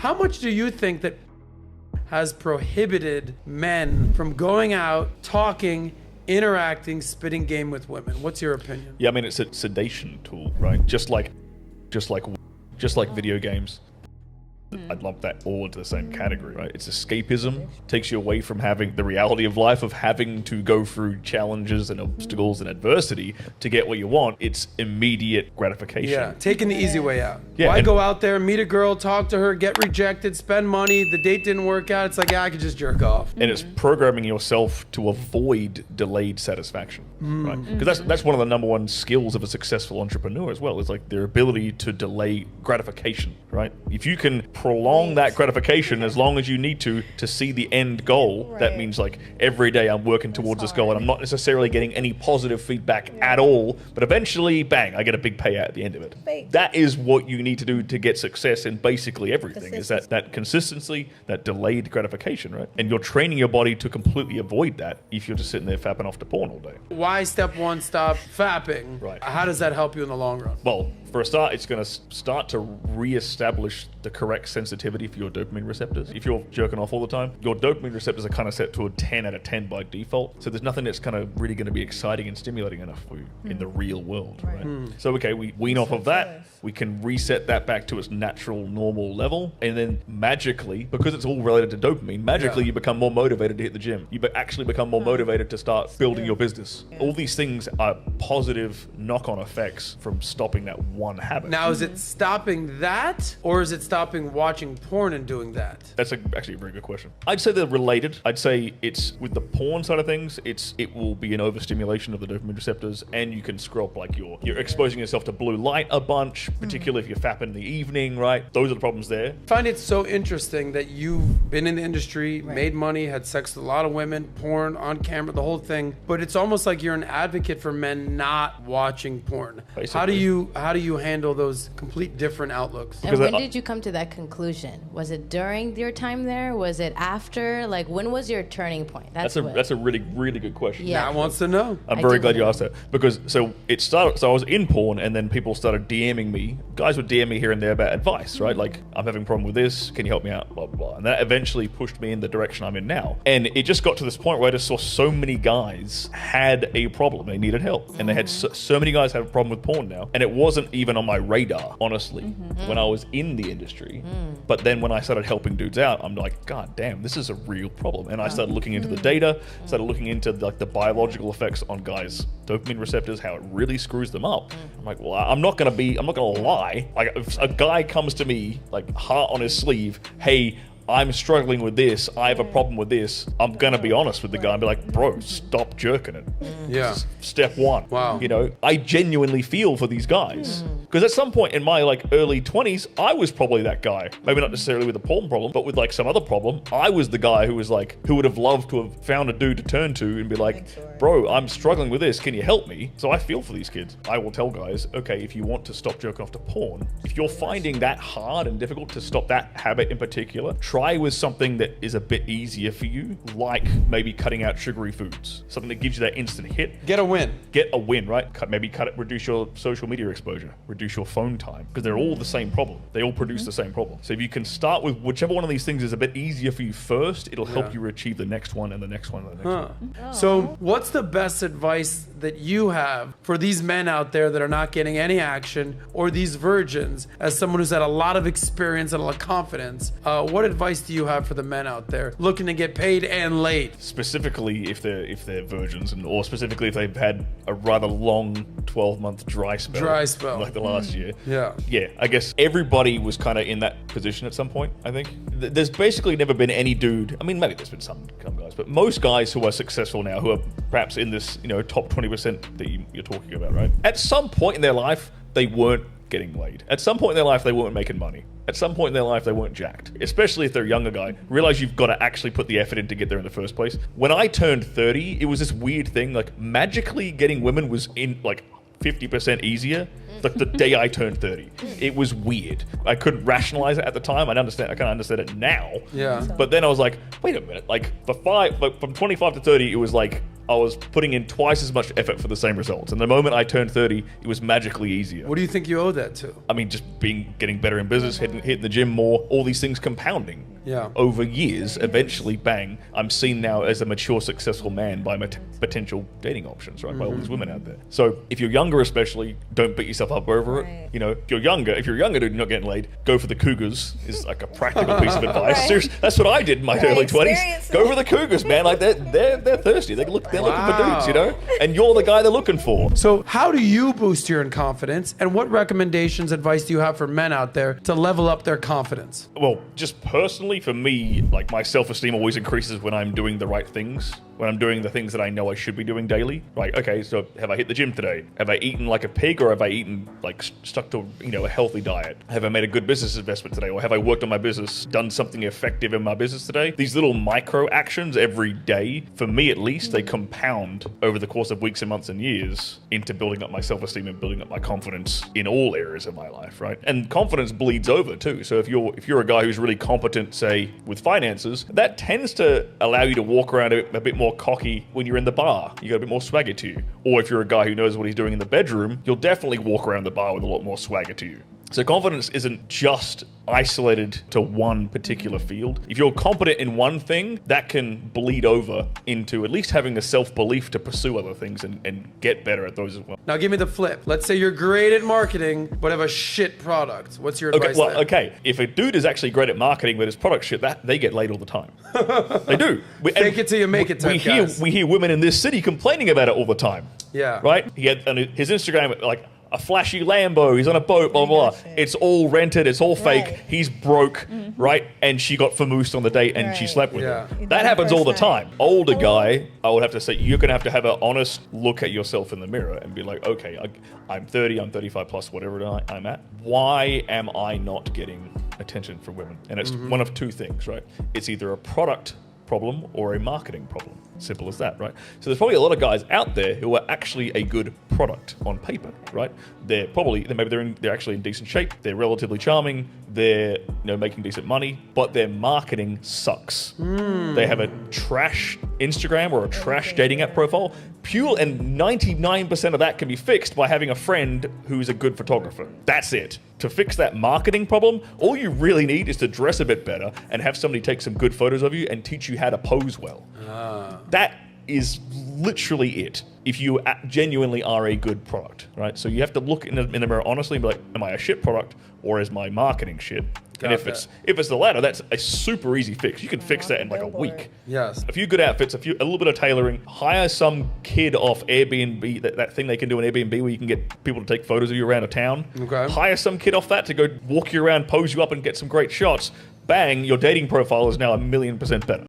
How much do you think that has prohibited men from going out, talking, interacting, spitting game with women? What's your opinion? Yeah, I mean, it's a sedation tool, right? Just like video games. I'd lump that all into the same category, right? It's escapism, takes you away from having the reality of life, of having to go through challenges and obstacles and adversity to get what you want. It's immediate gratification. Yeah, taking the easy way out. Yeah, Why go out there, meet a girl, talk to her, get rejected, spend money, the date didn't work out, it's like, I could just jerk off. And it's programming yourself to avoid delayed satisfaction, right? Because that's one of the number one skills of a successful entrepreneur as well. It's like their ability to delay gratification, right? If you can prolong that gratification as long as you need to see the end goal, that means like every day I'm working towards this goal and I'm not necessarily getting any positive feedback at all, but eventually, bang, I get a big payout at the end of it. That is what you need to do to get success in basically everything, is that consistency, that delayed gratification, right? And you're training your body to completely avoid that if you're just sitting there fapping off to porn all day. Why step one, stop fapping? Right. How does that help you in the long run? Well, for a start, it's going to start to re-establish the correct sensitivity for your dopamine receptors. If you're jerking off all the time, your dopamine receptors are kind of set to a 10 out of 10 by default. So there's nothing that's kind of really going to be exciting and stimulating enough for you in the real world, right? So, okay, we wean off of that. We can reset that back to its natural, normal level. And then magically, because it's all related to dopamine, magically you become more motivated to hit the gym. You actually become more motivated to start building your business. All these things are positive knock-on effects from stopping that one habit. Now, is it stopping that, or is it stopping watching porn and doing that? That's actually a very good question. I'd say they're related. I'd say it's with the porn side of things, it will be an overstimulation of the dopamine receptors, and you can screw up like you're exposing yourself to blue light a bunch, particularly if you're fapping in the evening, right? Those are the problems there. I find it so interesting that you've been in the industry, made money, had sex with a lot of women, porn, on camera, the whole thing, but it's almost like you're an advocate for men not watching porn. Basically. How do you handle those complete different outlooks? And when did you come to that conclusion? Was it during your time there? Was it after? Like, when was your turning point? That's a really, really good question. Yeah. Matt wants to know. I'm very glad you asked that, because so I was in porn, and then people started DMing me. Guys would DM me here and there about advice, right? Like, I'm having a problem with this. Can you help me out? Blah, blah, blah. And that eventually pushed me in the direction I'm in now. And it just got to this point where I just saw so many guys had a problem. They needed help. And they had so many guys have a problem with porn now. And it wasn't even on my radar, honestly, when I was in the industry. But then when I started helping dudes out, I'm like, God damn, this is a real problem. And I started looking into the data, started looking into like the biological effects on guys' dopamine receptors, how it really screws them up. I'm like, well, I'm not gonna lie. Like, if a guy comes to me, like, heart on his sleeve, hey, I'm struggling with this, I have a problem with this, I'm gonna be honest with the guy and be like, bro, stop jerking it. Yeah. Step one. Wow. You know, I genuinely feel for these guys. Because at some point in my like early 20s, I was probably that guy. Maybe not necessarily with a porn problem, but with like some other problem. I was the guy who was like, who would have loved to have found a dude to turn to and be like, bro, I'm struggling with this, can you help me? So I feel for these kids. I will tell guys, okay, if you want to stop jerking off to porn, if you're finding that hard and difficult to stop that habit in particular, try with something that is a bit easier for you, like maybe cutting out sugary foods, something that gives you that instant hit. Get a win. Get a win, right? Reduce your social media exposure, reduce your phone time, because they're all the same problem. They all produce the same problem. So if you can start with whichever one of these things is a bit easier for you first, it'll help you achieve the next one and the next one and the next one. So what's the best advice that you have for these men out there that are not getting any action, or these virgins, as someone who's had a lot of experience and a lot of confidence? What advice do you have for the men out there looking to get paid and late? Specifically if they're virgins, or specifically if they've had a rather long 12-month dry spell like the last year. Yeah, I guess everybody was kind of in that position at some point. I think there's basically never been any dude, I mean, maybe there's been some guys, but most guys who are successful now, who are perhaps in this, you know, top 20% that you're talking about, right? At some point in their life, they weren't getting laid. At some point in their life, they weren't making money. At some point in their life, they weren't jacked. Especially if they're a younger guy. Realize you've got to actually put the effort in to get there in the first place. When I turned 30, it was this weird thing, like magically getting women was in like 50% easier. Like the day I turned 30. It was weird. I couldn't rationalize it at the time. I kind of understand it now. Yeah. But then I was like, wait a minute. Like from 25 to 30, it was like I was putting in twice as much effort for the same results. And the moment I turned 30, it was magically easier. What do you think you owe that to? I mean, just getting better in business, hitting the gym more, all these things compounding. Yeah. Over years, eventually, bang, I'm seen now as a mature, successful man by my potential dating options, right? By all these women out there. So if you're younger, especially, don't beat yourself up over it. You know, if you're younger dude, not getting laid, go for the cougars is like a practical piece of advice. Right. Seriously, that's what I did in my early 20s. Go for the cougars, man. Like they're thirsty. They're looking for dudes, you know? And you're the guy they're looking for. So how do you boost your confidence, and what recommendations, advice do you have for men out there to level up their confidence? Well, just personally, for me, like my self-esteem always increases when I'm doing the right things, when I'm doing the things that I know I should be doing daily. Right, okay, so have I hit the gym today? Have I eaten like a pig, or have I eaten like stuck to, you know, a healthy diet? Have I made a good business investment today? Or have I worked on my business, done something effective in my business today? These little micro actions every day, for me at least, they compound over the course of weeks and months and years into building up my self-esteem and building up my confidence in all areas of my life, right? And confidence bleeds over too. So if you're a guy who's really competent, say, with finances, that tends to allow you to walk around a bit more cocky when you're in the bar. You got a bit more swagger to you. Or if you're a guy who knows what he's doing in the bedroom, you'll definitely walk around the bar with a lot more swagger to you. So confidence isn't just isolated to one particular field. If you're competent in one thing, that can bleed over into at least having the self-belief to pursue other things and get better at those as well. Now give me the flip. Let's say you're great at marketing, but have a shit product. What's your advice there? Okay. If a dude is actually great at marketing, but his product shit, that they get laid all the time. They do. Fake it till you make it type guys. We hear women in this city complaining about it all the time. Yeah. Right? He had on his Instagram, like, a flashy Lambo, he's on a boat, blah, blah, blah. It's all rented, it's all fake, Right. he's broke, right? And she got famoosed on the date and she Right. slept with Yeah. him. You That did happens the all the first night. time. Older guy, I would have to say, you're going to have an honest look at yourself in the mirror and be like, okay, I'm 30, I'm 35 plus, whatever I'm at. Why am I not getting attention from women? And it's one of two things, right? It's either a product problem or a marketing problem. Simple as that, right? So there's probably a lot of guys out there who are actually a good product on paper, right? They're actually in decent shape. They're relatively charming. They're making decent money, but their marketing sucks. They have a trash Instagram or a trash dating app profile. Pure, and 99% of that can be fixed by having a friend who's a good photographer. That's it. To fix that marketing problem, all you really need is to dress a bit better and have somebody take some good photos of you and teach you how to pose well. That is literally it. If you genuinely are a good product, right? So you have to look in the mirror honestly and be like, am I a shit product or is my marketing shit? And if it's the latter, that's a super easy fix. You can fix that in like a week. Yes. A few good outfits, a little bit of tailoring, hire some kid off Airbnb, that thing they can do on Airbnb where you can get people to take photos of you around a town. Okay. Hire some kid off that to go walk you around, pose you up and get some great shots. Bang, your dating profile is now 1,000,000% better.